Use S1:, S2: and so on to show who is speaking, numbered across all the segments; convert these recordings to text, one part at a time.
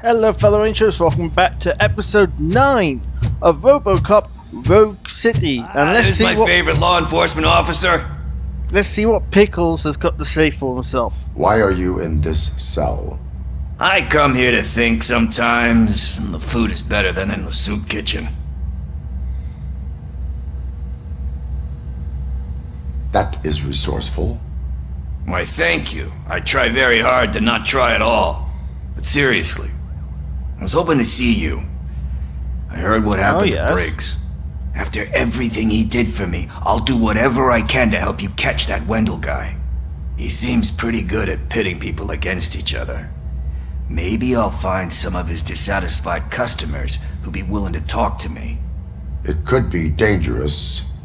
S1: Hello fellow Rangers, welcome back to episode 9 of Robocop Rogue City. And
S2: This is my favorite law enforcement officer.
S1: Let's see what Pickles has got to say for himself.
S3: Why are you in this cell?
S2: I come here to think sometimes, and the food is better than in the soup kitchen.
S3: That is resourceful.
S2: Why, thank you. I try very hard to not try at all. But seriously, I was hoping to see you. I heard what happened to Briggs. After everything he did for me, I'll do whatever I can to help you catch that Wendell guy. He seems pretty good at pitting people against each other. Maybe I'll find some of his dissatisfied customers who'd be willing to talk to me.
S3: It could be dangerous.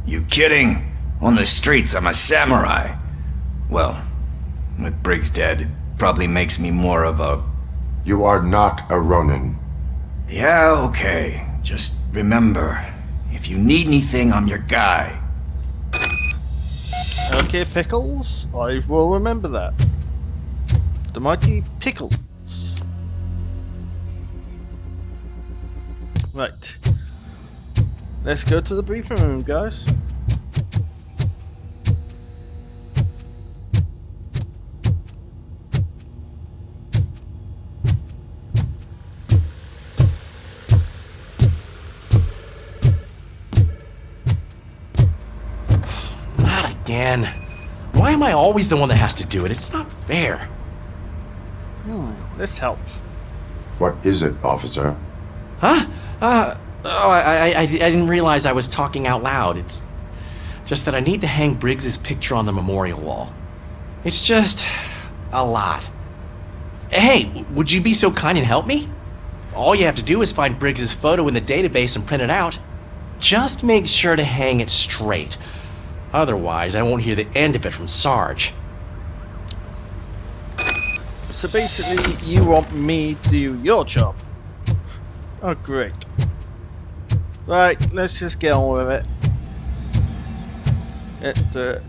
S2: You kidding? On the streets, I'm a samurai. Well, with Briggs dead, it probably makes me more of a...
S3: You are not a Ronin.
S2: Yeah, okay. Just remember, if you need anything, I'm your guy.
S1: Okay, Pickles, I will remember that. The mighty Pickles. Right. Let's go to the briefing room, guys.
S4: Again. Why am I always the one that has to do it? It's not fair.
S1: This helps.
S3: What is it, officer?
S4: Huh? I didn't realize I was talking out loud. It's just that I need to hang Briggs's picture on the memorial wall. It's just a lot. Hey, would you be so kind and help me? All you have to do is find Briggs's photo in the database and print it out. Just make sure to hang it straight. Otherwise, I won't hear the end of it from Sarge.
S1: So basically, you want me to do your job? Oh, great. Right, let's just get on with it. It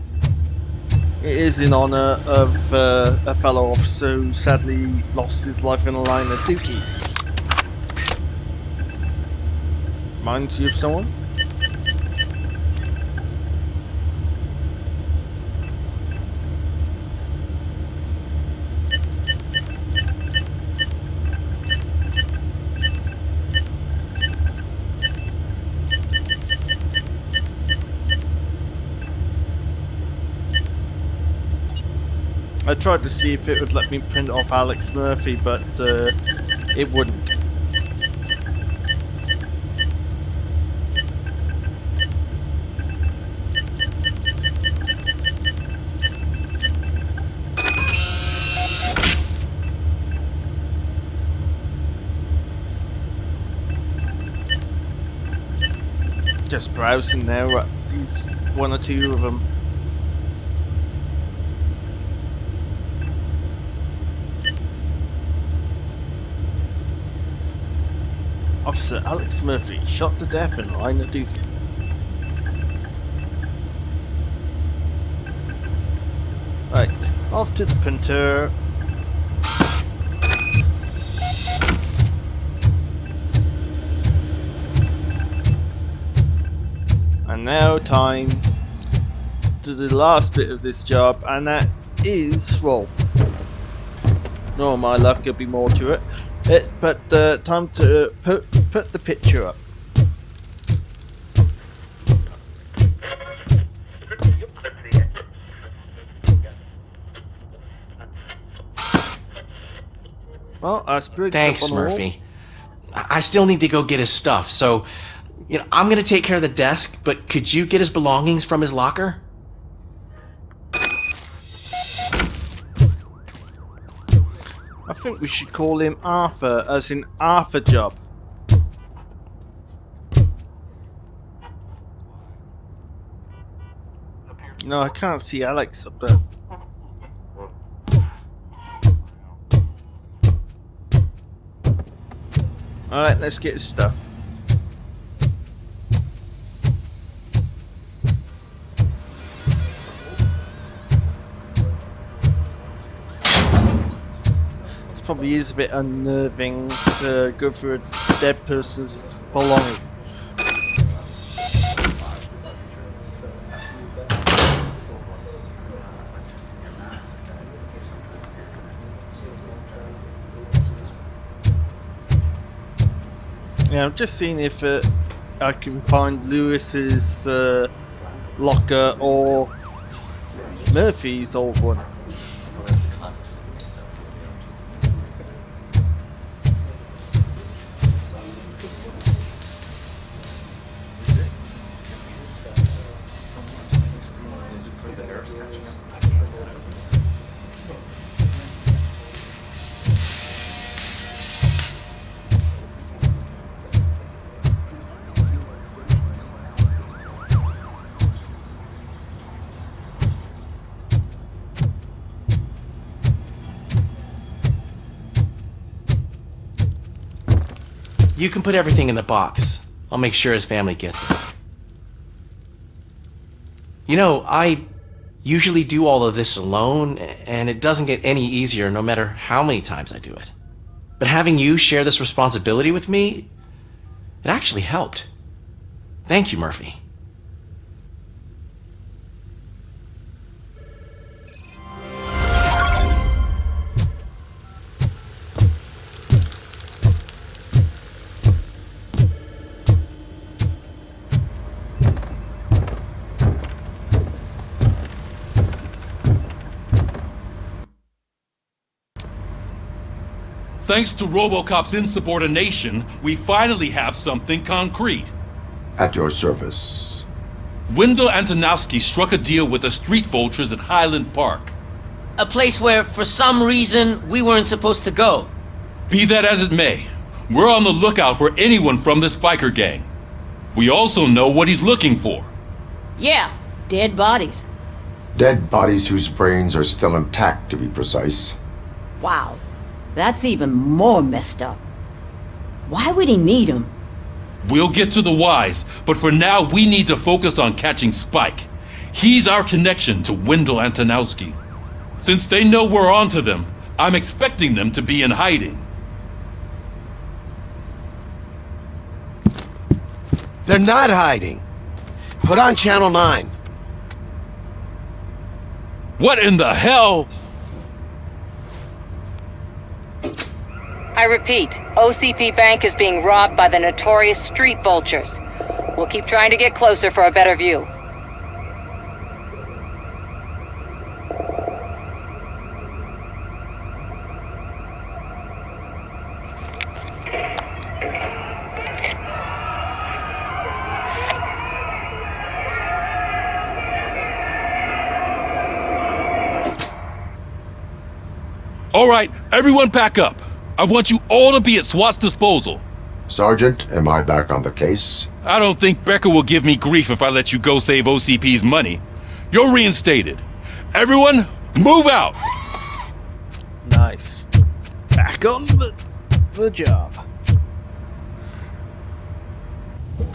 S1: is in honor of a fellow officer who sadly lost his life in a line of duty. Reminds you of someone? I tried to see if it would let me print off Alex Murphy, but it wouldn't. Just browsing there, these one or two of them. Officer Alex Murphy, shot to death in line of duty. Right, off to the printer. And now time to the last bit of this job, and that is roll. No, my luck, there'll be more to it. But time to put the picture up. Well, that's Briggs.
S4: Thanks, Murphy. I still need to go get his stuff, so I'm gonna take care of the desk. But could you get his belongings from his locker?
S1: I think we should call him Arthur, as in Arthur Job. No, I can't see Alex up there. Alright, let's get his stuff. probably is a bit unnerving to go through a dead person's belongings. Yeah, I'm just seeing if I can find Lewis's locker or Murphy's old one.
S4: You can put everything in the box. I'll make sure his family gets it. You know, I usually do all of this alone, and it doesn't get any easier no matter how many times I do it. But having you share this responsibility with me, it actually helped. Thank you, Murphy.
S5: Thanks to Robocop's insubordination, we finally have something concrete.
S3: At your service.
S5: Wendell Antonowski struck a deal with the street vultures at Highland Park.
S6: A place where, for some reason, we weren't supposed to go.
S5: Be that as it may, we're on the lookout for anyone from this biker gang. We also know what he's looking for.
S7: Yeah, dead bodies.
S3: Dead bodies whose brains are still intact, to be precise.
S7: Wow, that's even more messed up. Why would he need them?
S5: We'll get to the whys, but for now we need to focus on catching Spike. He's our connection to Wendell Antonowski. Since they know we're onto them, I'm expecting them to be in hiding.
S8: They're not hiding. Put on Channel 9.
S5: What in the hell?
S9: I repeat, OCP Bank is being robbed by the notorious street vultures. We'll keep trying to get closer for a better view.
S5: All right, everyone pack up. I want you all to be at SWAT's disposal.
S3: Sergeant, am I back on the case?
S5: I don't think Becker will give me grief if I let you go save OCP's money. You're reinstated. Everyone, move out!
S1: Nice. Back on the job.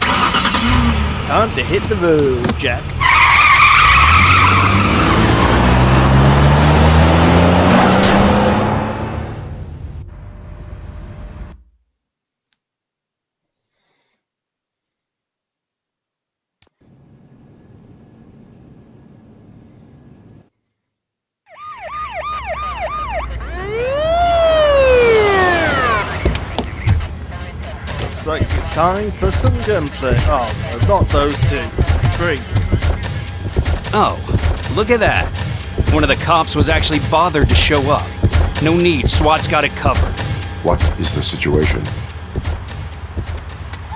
S1: Time to hit the road, Jack. Looks like it's time for some gunplay. Oh, no, not those two. 3.
S10: Oh, look at that. One of the cops was actually bothered to show up. No need, SWAT's got it covered.
S3: What is the situation?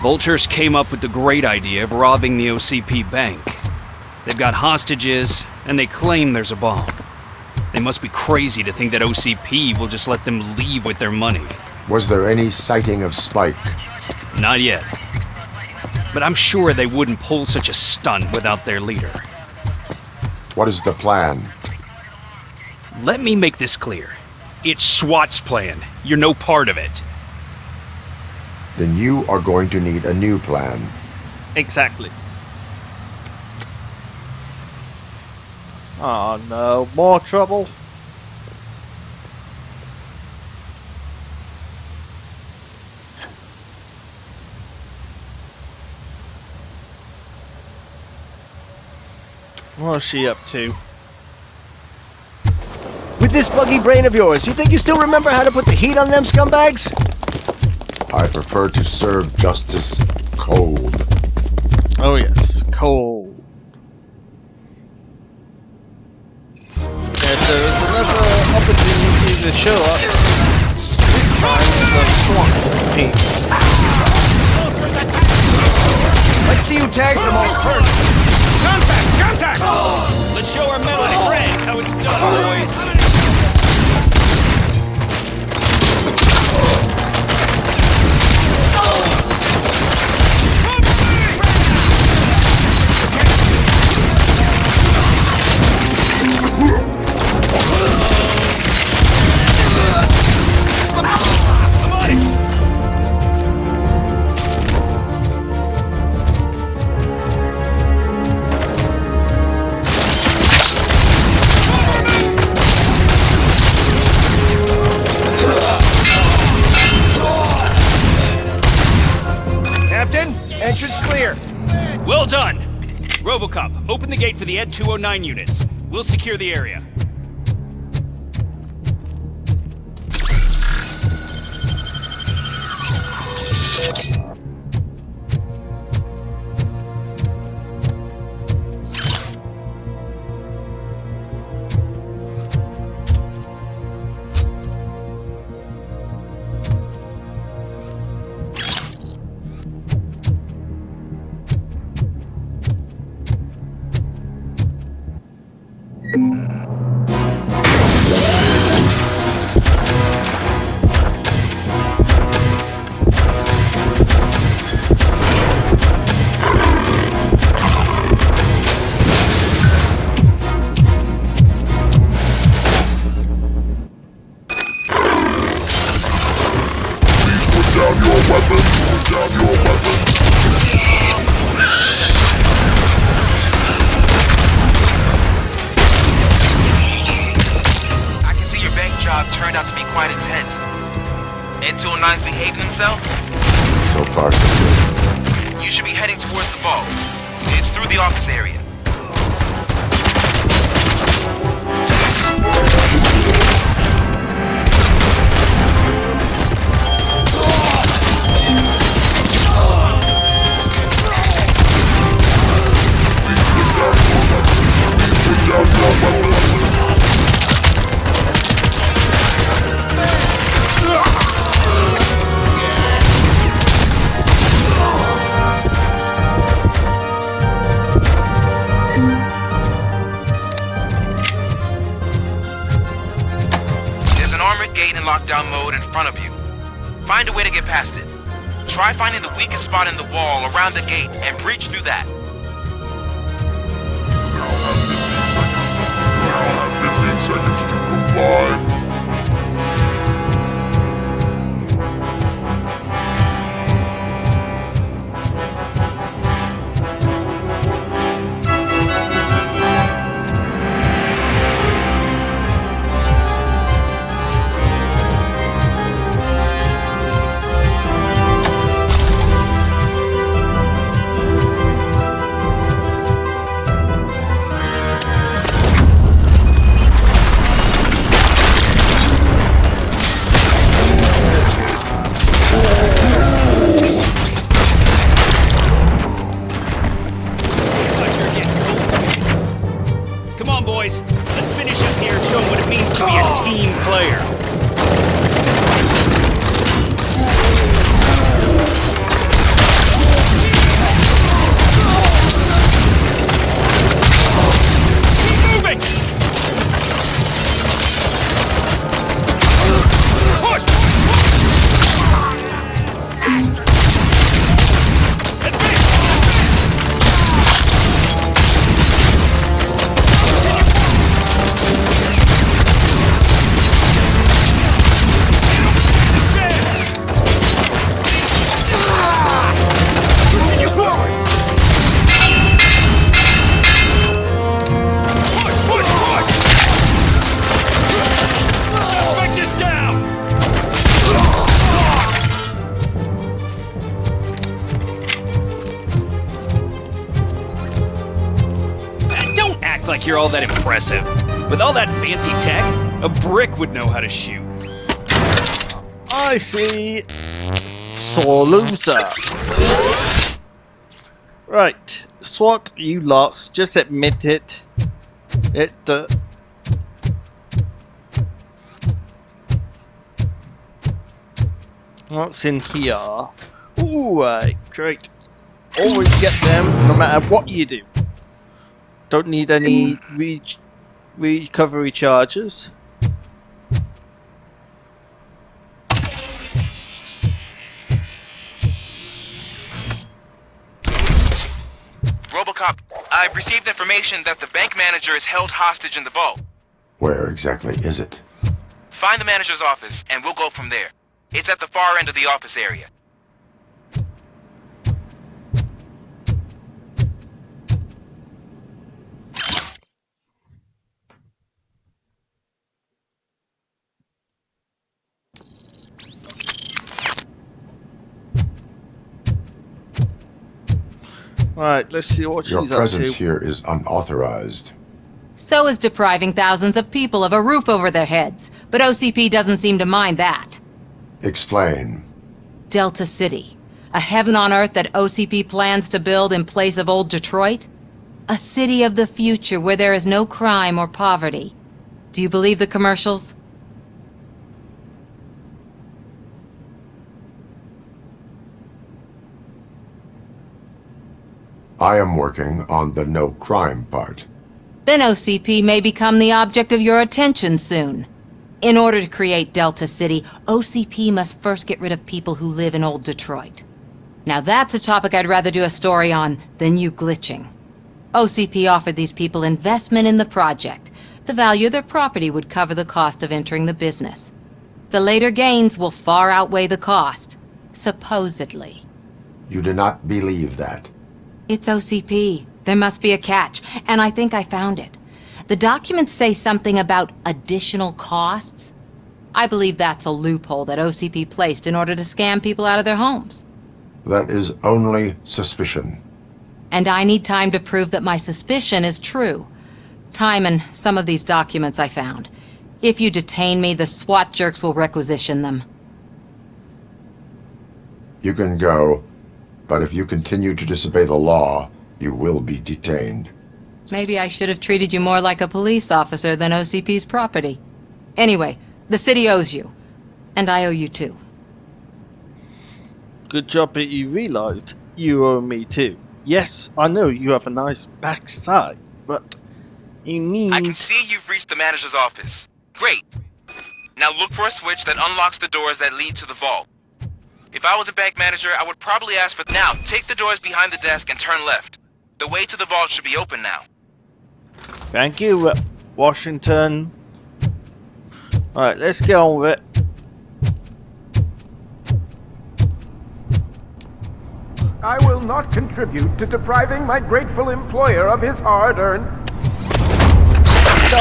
S10: Vultures came up with the great idea of robbing the OCP bank. They've got hostages, and they claim there's a bomb. They must be crazy to think that OCP will just let them leave with their money.
S3: Was there any sighting of Spike?
S10: Not yet. But I'm sure they wouldn't pull such a stunt without their leader.
S3: What is the plan?
S10: Let me make this clear. It's SWAT's plan. You're no part of it.
S3: Then you are going to need a new plan.
S1: Exactly. Oh no, more trouble. What's she up to?
S8: With this buggy brain of yours, you think you still remember how to put the heat on them scumbags?
S3: I prefer to serve justice cold.
S1: Oh yes, cold. Yeah, so there's another opportunity to show up. This time the SWAT team.
S8: Let's see who tags the most first.
S10: Contact! Let's show our metal and rank how it's done, boys.
S8: Entrance clear.
S10: Well done. Robocop, open the gate for the Ed 209 units. We'll secure the area.
S11: Turned out to be quite intense. Ed 209's behaving themselves?
S3: So far, so good.
S11: You should be heading towards the vault. It's through the office area. Lockdown mode in front of you. Find a way to get past it. Try finding the weakest spot in the wall around the gate and breach through that.
S12: Now have 15 seconds to comply.
S10: Let's finish up here and show them what it means to be a team player. Keep moving! Push! act like you're all that impressive. With all that fancy tech, a brick would know how to shoot.
S1: I see. Sore loser. Right, SWAT, you lost. Just admit it. What's in here? Ooh, great. Always get them, no matter what you do. Don't need any recovery charges.
S11: Robocop, I've received information that the bank manager is held hostage in the vault.
S3: Where exactly is it?
S11: Find the manager's office, and we'll go from there. It's at the far end of the office area.
S1: Right, let's see what she's up to.
S3: Your presence here is unauthorized.
S9: So is depriving thousands of people of a roof over their heads. But OCP doesn't seem to mind that.
S3: Explain.
S9: Delta City. A heaven on earth that OCP plans to build in place of old Detroit? A city of the future where there is no crime or poverty. Do you believe the commercials?
S3: I am working on the no crime part.
S9: Then OCP may become the object of your attention soon. In order to create Delta City, OCP must first get rid of people who live in old Detroit. Now that's a topic I'd rather do a story on than you glitching. OCP offered these people investment in the project. The value of their property would cover the cost of entering the business. The later gains will far outweigh the cost, supposedly.
S3: You do not believe that?
S9: It's OCP. There must be a catch, and I think I found it. The documents say something about additional costs. I believe that's a loophole that OCP placed in order to scam people out of their homes.
S3: That is only suspicion.
S9: And I need time to prove that my suspicion is true. Time and some of these documents I found. If you detain me, the SWAT jerks will requisition them.
S3: You can go, but if you continue to disobey the law, you will be detained.
S9: Maybe I should have treated you more like a police officer than OCP's property. Anyway, the city owes you. And I owe you too.
S1: Good job that you realized you owe me too. Yes, I know you have a nice backside, but you need...
S11: I can see you've reached the manager's office. Great. Now look for a switch that unlocks the doors that lead to the vault. If I was a bank manager, I would probably ask for... Now, take the doors behind the desk and turn left. The way to the vault should be open now.
S1: Thank you, Washington. Alright, let's get on with it.
S13: I will not contribute to depriving my grateful employer of his hard-earned...
S1: Crash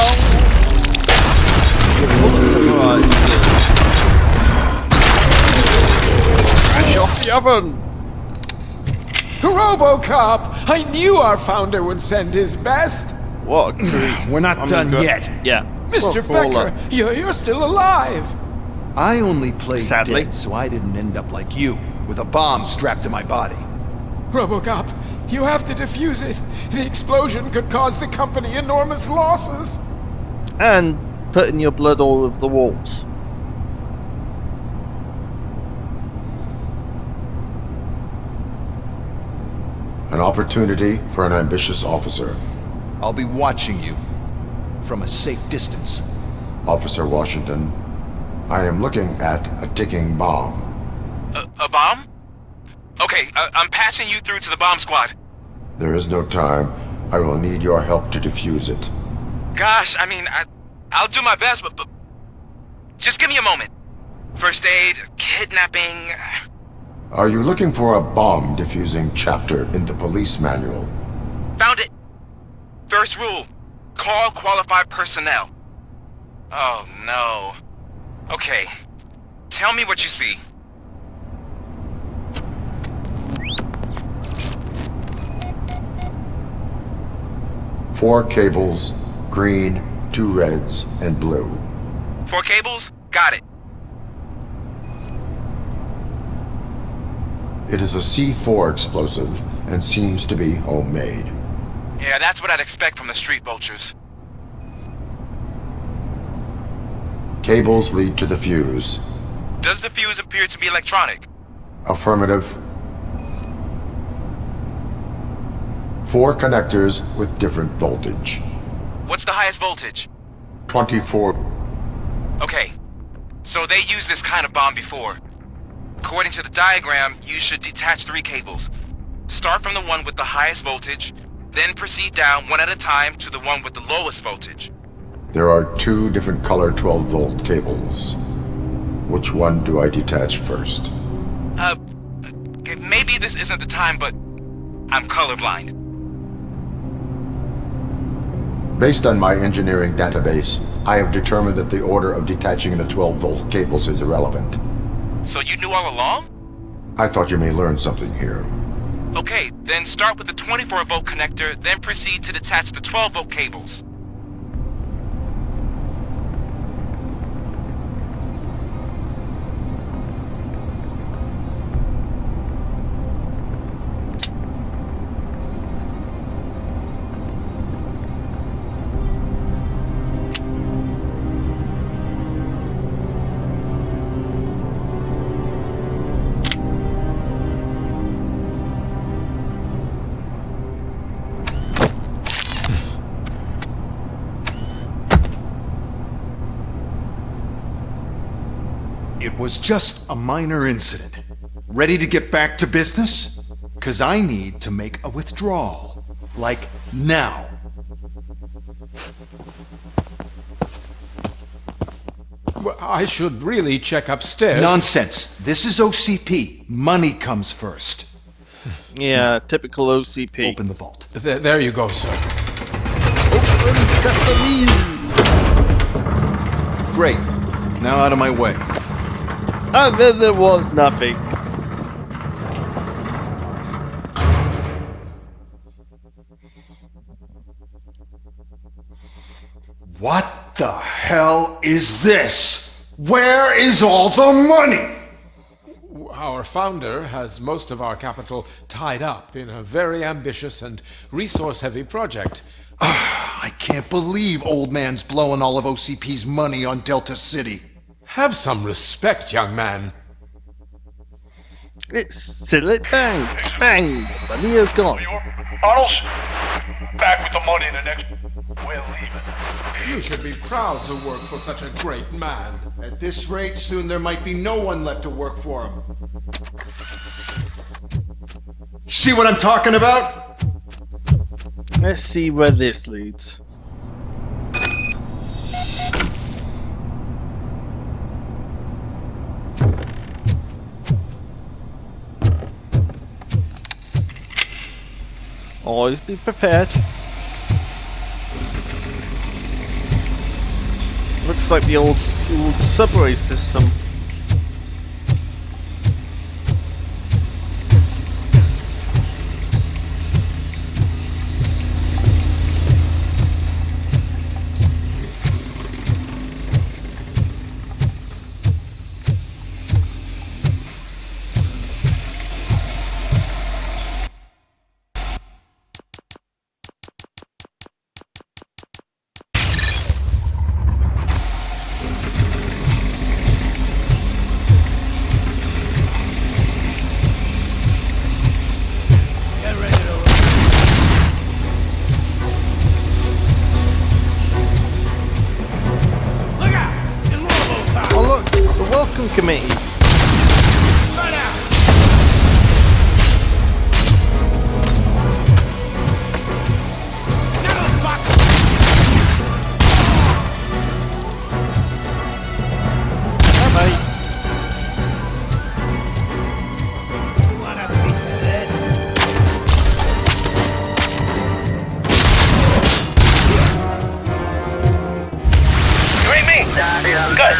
S1: off the oven!
S13: Robocop! I knew our founder would send his best!
S1: What a treat.
S14: We're not done yet.
S1: Yeah.
S13: Mr. Becker, you're still alive!
S14: I only played
S1: Sadly.
S14: dead, so I didn't end up like you, with a bomb strapped to my body.
S13: Robocop, you have to defuse it. The explosion could cause the company enormous losses.
S1: And putting your blood all over the walls.
S3: An opportunity for an ambitious officer.
S14: I'll be watching you from a safe distance.
S3: Officer Washington, I am looking at a ticking bomb.
S11: A bomb? Okay, I'm passing you through to the bomb squad.
S3: There is no time. I will need your help to defuse it.
S11: Gosh, I mean, I'll do my best, but just give me a moment. First aid, kidnapping...
S3: Are you looking for a bomb defusing chapter in the police manual?
S11: Found it! First rule, call qualified personnel. Oh no. Okay, tell me what you see.
S3: 4 cables, green, 2 reds, and blue.
S11: 4 cables? Got it.
S3: It is a C4 explosive and seems to be homemade.
S11: Yeah, that's what I'd expect from the street vultures.
S3: Cables lead to the fuse.
S11: Does the fuse appear to be electronic?
S3: Affirmative. 4 connectors with different voltage.
S11: What's the highest voltage?
S3: 24.
S11: Okay, so they used this kind of bomb before. According to the diagram, you should detach 3 cables. Start from the one with the highest voltage, then proceed down one at a time to the one with the lowest voltage.
S3: There are 2 different color 12-volt cables. Which one do I detach first?
S11: Okay, maybe this isn't the time, but I'm colorblind.
S3: Based on my engineering database, I have determined that the order of detaching the 12-volt cables is irrelevant.
S11: So you knew all along?
S3: I thought you may learn something here.
S11: Okay, then start with the 24-volt connector, then proceed to detach the 12-volt cables.
S14: It was just a minor incident. Ready to get back to business? 'Cause I need to make a withdrawal. Like, now.
S13: Well, I should really check upstairs.
S14: Nonsense. This is OCP. Money comes first.
S1: Yeah, typical OCP.
S14: Open the vault.
S13: There you go, sir.
S1: Open sesame!
S14: Great. Now out of my way.
S1: And then there was nothing.
S14: What the hell is this? Where is all the money?
S13: Our founder has most of our capital tied up in a very ambitious and resource-heavy project.
S14: I can't believe old man's blowing all of OCP's money on Delta City.
S13: Have some respect, young man.
S1: It's silly. Bang! Bang! Money is gone.
S12: Arnold, back with the money in the next... We're leaving.
S13: You should be proud to work for such a great man.
S14: At this rate, soon there might be no one left to work for him. See what I'm talking about?
S1: Let's see where this leads. Always be prepared. Looks like the old subway system. Welcome committee.
S8: Want a piece of this?
S12: You ain't me. Good.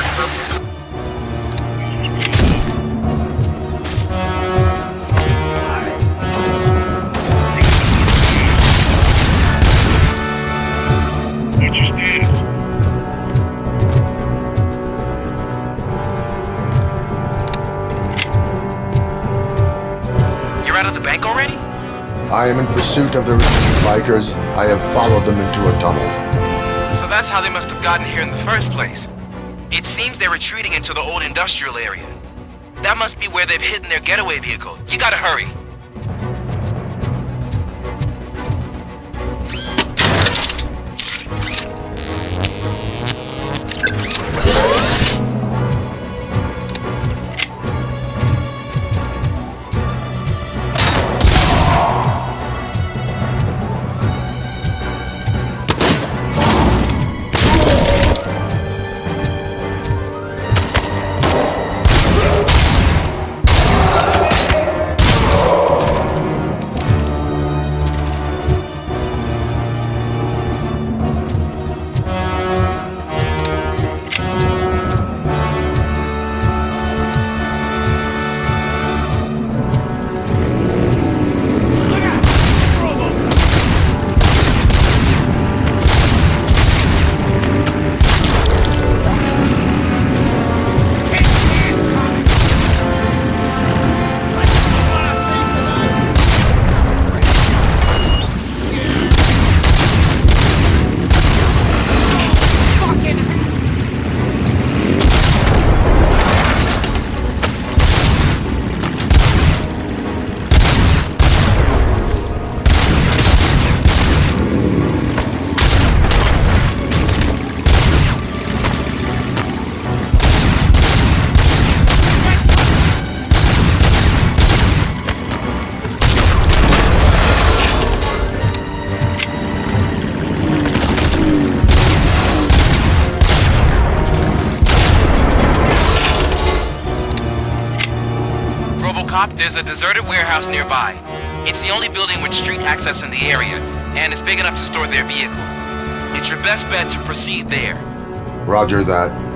S3: I am in pursuit of the bikers. I have followed them into a tunnel.
S11: So that's how they must have gotten here in the first place. It seems they're retreating into the old industrial area. That must be where they've hidden their getaway vehicle. You gotta hurry. Robocop, there's a deserted warehouse nearby. It's the only building with street access in the area, and it's big enough to store their vehicle. It's your best bet to proceed there.
S3: Roger that.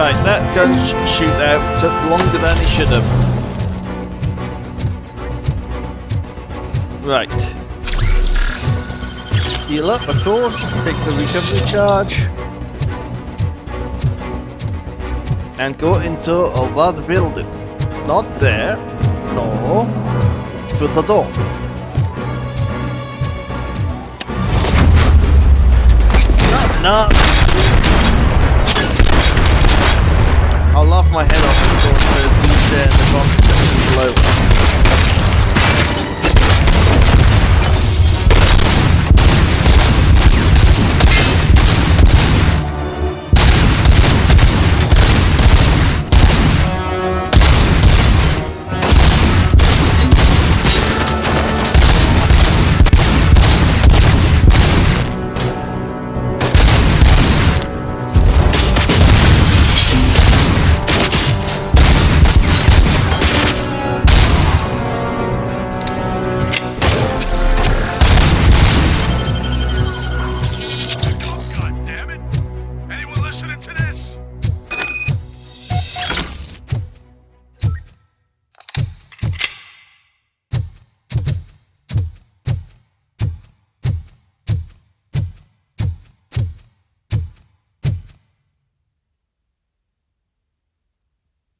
S1: Right, that gun shootout took longer than it should have. Right. Heal up, of course. Take the recovery charge. And go into that building. Not there. No. Through the door. No. I'll laugh my head off if someone says who's there in the comment section below.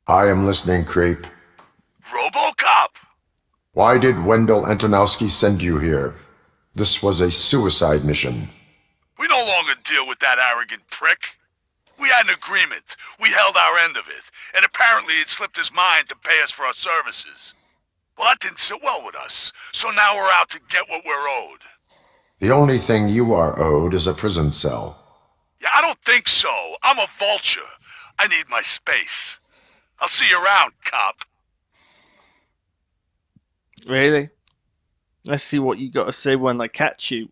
S3: I am listening, creep. Why did Wendell Antonowski send you here? This was a suicide mission.
S12: We no longer deal with that arrogant prick. We had an agreement. We held our end of it, and apparently it slipped his mind to pay us for our services. Well, that didn't sit well with us, so now we're out to get what we're owed.
S3: The only thing you are owed is a prison cell.
S12: Yeah, I don't think so. I'm a vulture. I need my space. I'll see you around, cop.
S1: Really? Let's see what you got to say when I catch you.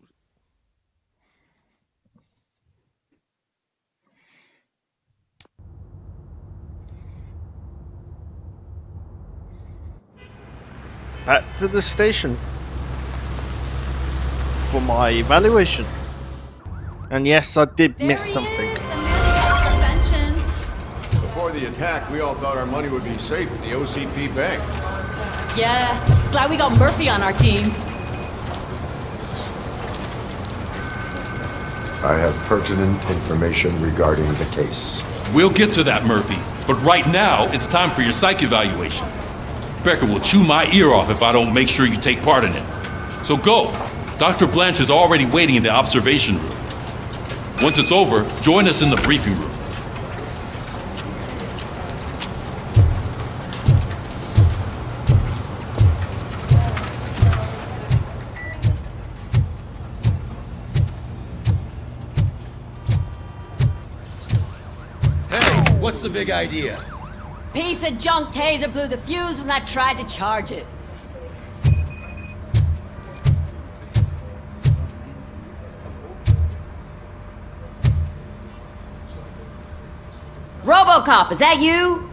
S1: Back to the station for my evaluation. And yes, I did miss something.
S15: Before the attack, we all thought our money would be safe in the OCP bank.
S16: Yeah, glad we got Murphy on our team.
S3: I have pertinent information regarding the case.
S5: We'll get to that, Murphy. But right now, it's time for your psych evaluation. Becker will chew my ear off if I don't make sure you take part in it. So go. Dr. Blanche is already waiting in the observation room. Once it's over, join us in the briefing room.
S8: What's the big idea?
S7: Piece of junk taser blew the fuse when I tried to charge it. Robocop, is that you?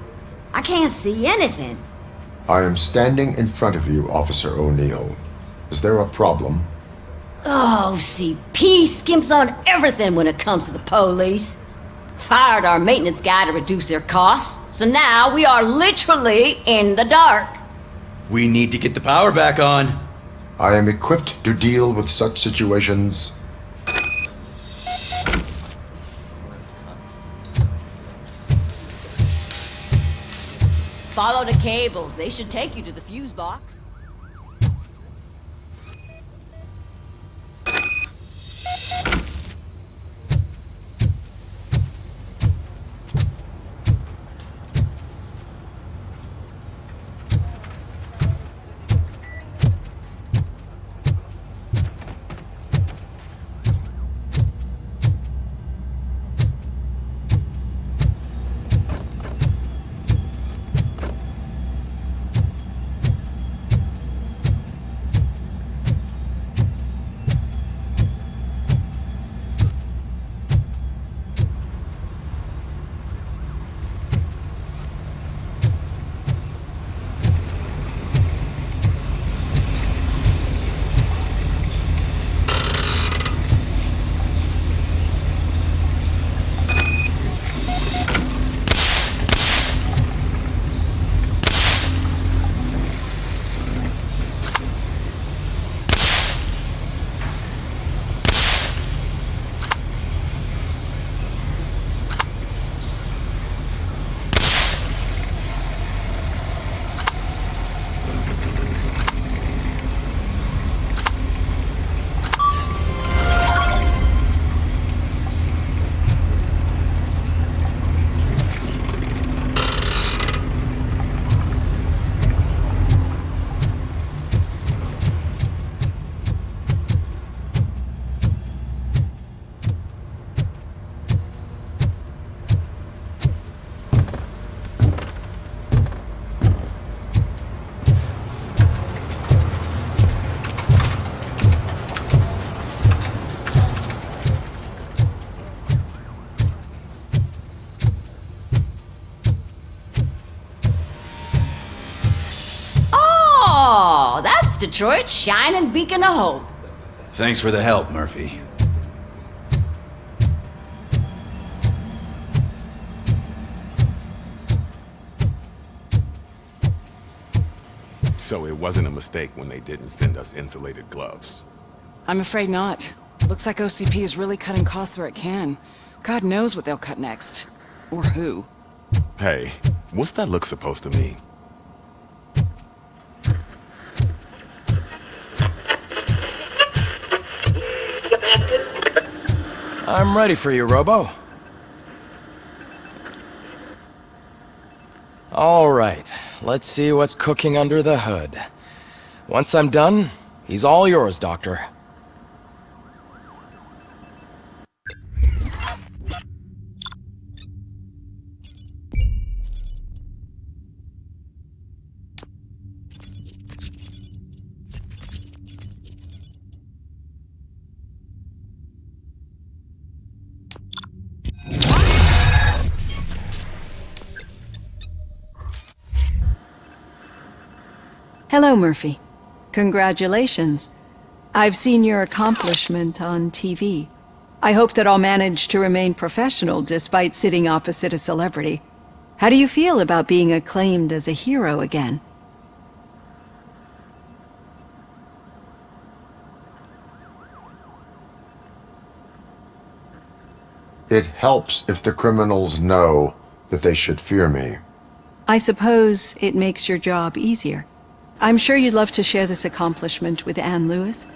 S7: I can't see anything.
S3: I am standing in front of you, Officer O'Neill. Is there a problem?
S7: OCP skimps on everything when it comes to the police. Fired our maintenance guy to reduce their costs, so now we are literally in the dark.
S8: We need to get the power back on.
S3: I am equipped to deal with such situations.
S7: Follow the cables. They should take you to the fuse box. Detroit's shining beacon of hope.
S8: Thanks for the help, Murphy.
S17: So it wasn't a mistake when they didn't send us insulated gloves.
S18: I'm afraid not. Looks like OCP is really cutting costs where it can. God knows what they'll cut next. Or who.
S17: Hey, what's that look supposed to mean?
S19: I'm ready for you, Robo. All right, let's see what's cooking under the hood. Once I'm done, he's all yours, Doctor.
S20: Hello, Murphy. Congratulations. I've seen your accomplishment on TV. I hope that I'll manage to remain professional despite sitting opposite a celebrity. How do you feel about being acclaimed as a hero again?
S3: It helps if the criminals know that they should fear me.
S20: I suppose it makes your job easier. I'm sure you'd love to share this accomplishment with Anne Lewis.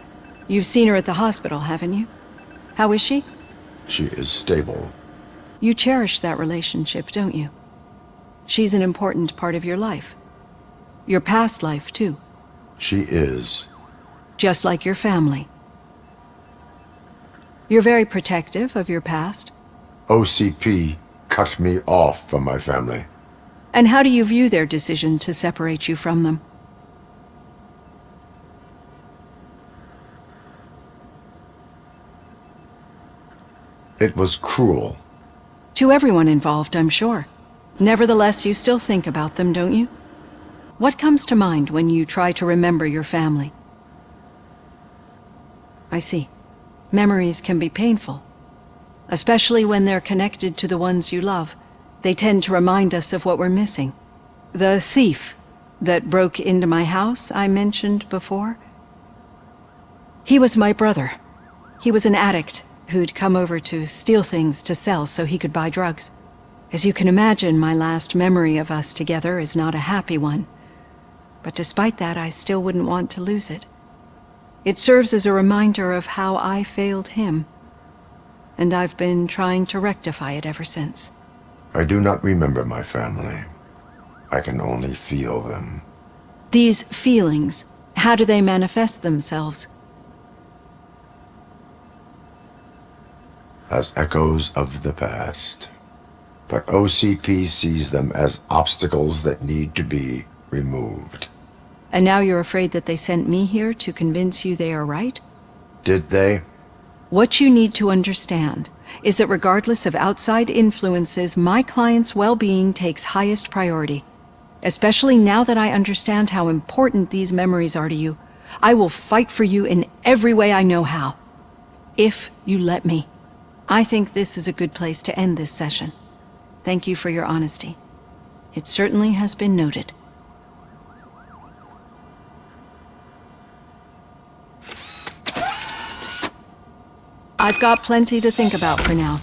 S20: You've seen her at the hospital, haven't you? How is she?
S3: She is stable.
S20: You cherish that relationship, don't you? She's an important part of your life. Your past life, too.
S3: She is.
S20: Just like your family. You're very protective of your past.
S3: OCP cut me off from my family.
S20: And how do you view their decision to separate you from them?
S3: It was cruel.
S20: To everyone involved, I'm sure. Nevertheless, you still think about them, don't you? What comes to mind when you try to remember your family? I see. Memories can be painful. Especially when they're connected to the ones you love. They tend to remind us of what we're missing. The thief that broke into my house I mentioned before? He was my brother. He was an addict who'd come over to steal things to sell so he could buy drugs. As you can imagine, my last memory of us together is not a happy one. But despite that, I still wouldn't want to lose it. It serves as a reminder of how I failed him. And I've been trying to rectify it ever since.
S3: I do not remember my family. I can only feel them.
S20: These feelings, how do they manifest themselves?
S3: As echoes of the past. But OCP sees them as obstacles that need to be removed.
S20: And now you're afraid that they sent me here to convince you they are right?
S3: Did they?
S20: What you need to understand is that regardless of outside influences, my client's well-being takes highest priority. Especially now that I understand how important these memories are to you, I will fight for you in every way I know how. If you let me. I think this is a good place to end this session. Thank you for your honesty. It certainly has been noted. I've got plenty to think about for now.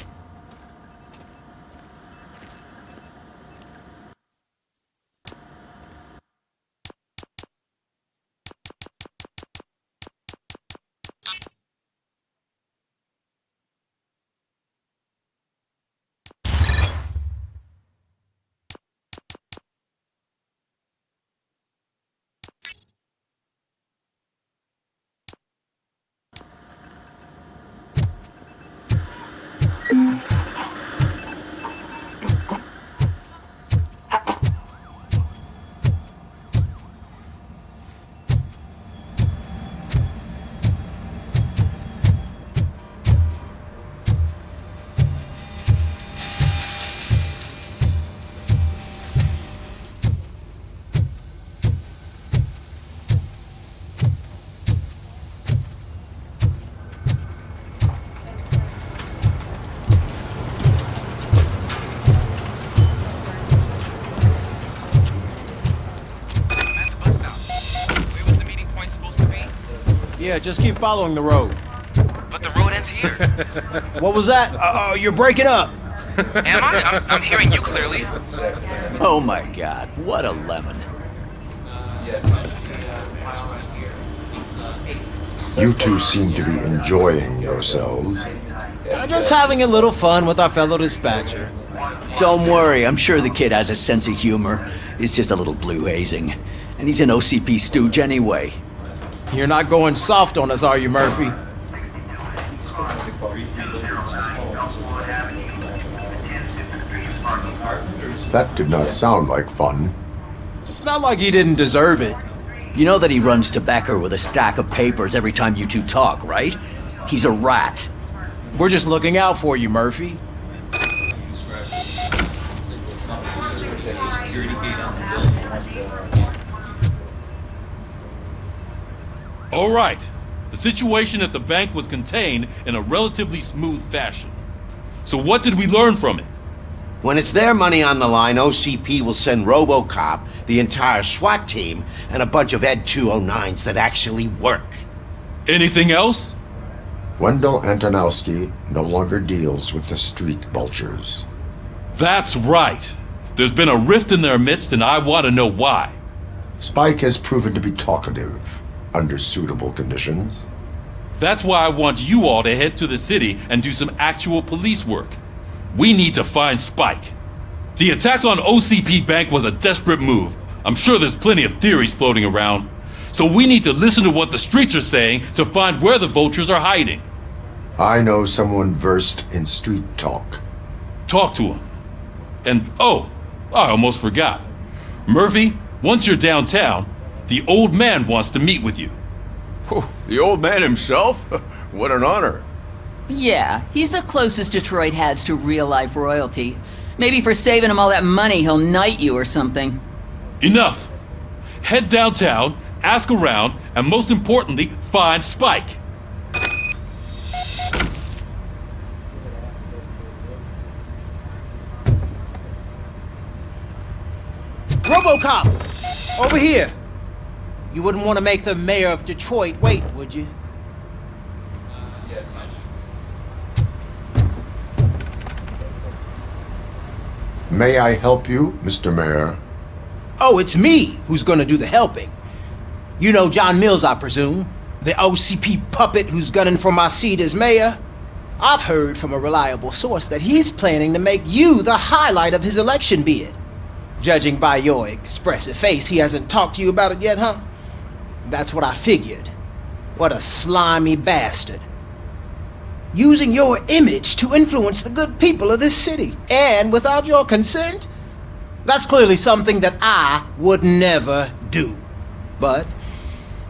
S8: Yeah, just keep following the road.
S11: But the road ends here.
S8: What was that? You're breaking up.
S11: Am I? I'm hearing you clearly.
S8: Oh my god, what a lemon.
S3: You two seem to be enjoying yourselves.
S8: Just having a little fun with our fellow dispatcher.
S21: Don't worry, I'm sure the kid has a sense of humor. It's just a little blue hazing. And he's an OCP stooge anyway.
S8: You're not going soft on us, are you, Murphy?
S3: That did not sound like fun.
S8: It's not like he didn't deserve it.
S21: You know that he runs to Becker with a stack of papers every time you two talk, right? He's a rat.
S8: We're just looking out for you, Murphy.
S5: All right. The situation at the bank was contained in a relatively smooth fashion. So what did we learn from it?
S22: When it's their money on the line, OCP will send Robocop, the entire SWAT team, and a bunch of Ed 209s that actually work.
S5: Anything else?
S3: Wendell Antonowski no longer deals with the street vultures.
S5: That's right. There's been a rift in their midst, and I want to know why.
S3: Spike has proven to be talkative under suitable conditions.
S5: That's why I want you all to head to the city and do some actual police work. We need to find Spike. The attack on OCP Bank was a desperate move. I'm sure there's plenty of theories floating around. So we need to listen to what the streets are saying to find where the vultures are hiding.
S3: I know someone versed in street talk.
S5: Talk to him. And oh, I almost forgot. Murphy, once you're downtown, the old man wants to meet with you.
S15: Oh, the old man himself? What an honor.
S23: Yeah, he's the closest Detroit has to real-life royalty. Maybe for saving him all that money, he'll knight you or something.
S5: Enough! Head downtown, ask around, and most importantly, find Spike.
S8: Robocop! Over here! You wouldn't want to make the mayor of Detroit wait, would you?
S3: May I help you, Mr. Mayor?
S8: Oh, it's me who's gonna do the helping. You know John Mills, I presume? The OCP puppet who's gunning for my seat as mayor? I've heard from a reliable source that he's planning to make you the highlight of his election bid. Judging by your expressive face, he hasn't talked to you about it yet, huh? That's what I figured. What a slimy bastard. Using your image to influence the good people of this city, and without your consent? That's clearly something that I would never do. But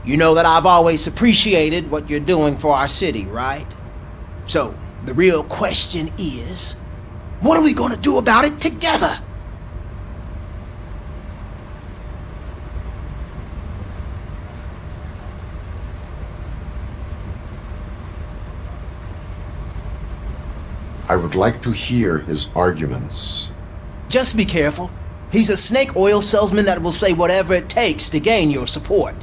S8: you know that I've always appreciated what you're doing for our city, right? So, the real question is, what are we gonna do about it together?
S3: I would like to hear his arguments.
S8: Just be careful. He's a snake oil salesman that will say whatever it takes to gain your support.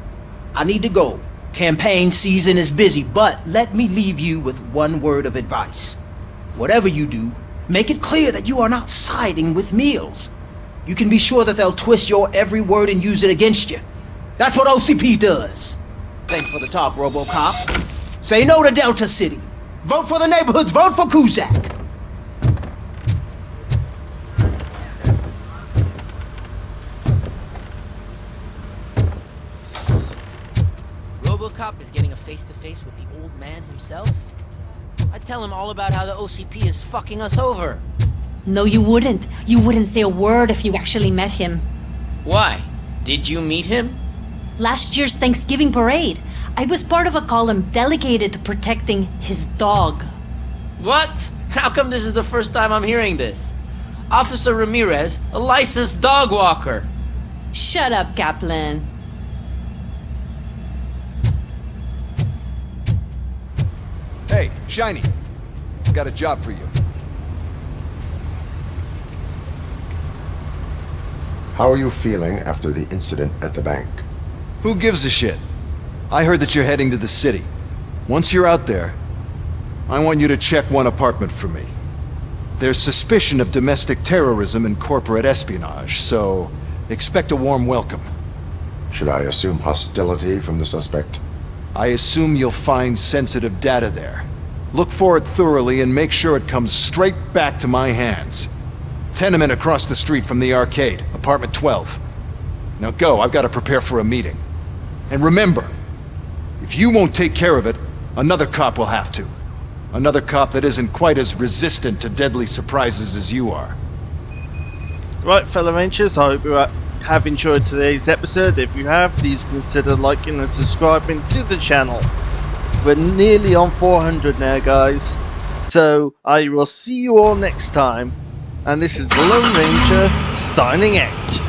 S8: I need to go. Campaign season is busy, but let me leave you with one word of advice. Whatever you do, make it clear that you are not siding with Mills. You can be sure that they'll twist your every word and use it against you. That's what OCP does. Thanks for the talk, Robocop. Say no to Delta City. Vote for the neighborhoods. Vote for Kuzak.
S6: Robocop is getting a face-to-face with the old man himself? I'd tell him all about how the OCP is fucking us over.
S16: No, you wouldn't. You wouldn't say a word if you actually met him.
S6: Why? Did you meet him?
S16: Last year's Thanksgiving parade. I was part of a column delegated to protecting his dog.
S6: What? How come this is the first time I'm hearing this? Officer Ramirez, a licensed dog walker.
S16: Shut up, Kaplan.
S15: Hey, Shiny. Got a job for you.
S3: How are you feeling after the incident at the bank?
S14: Who gives a shit? I heard that you're heading to the city. Once you're out there, I want you to check one apartment for me. There's suspicion of domestic terrorism and corporate espionage, so expect a warm welcome.
S3: Should I assume hostility from the suspect?
S14: I assume you'll find sensitive data there. Look for it thoroughly and make sure it comes straight back to my hands. Tenement across the street from the arcade, apartment 12. Now go, I've got to prepare for a meeting. And remember, if you won't take care of it, another cop will have to. Another cop that isn't quite as resistant to deadly surprises as you are.
S1: Right, fellow Rangers, I hope you have enjoyed today's episode. If you have, please consider liking and subscribing to the channel. We're nearly on 400 now, guys. So I will see you all next time. And this is the Lone Ranger signing out.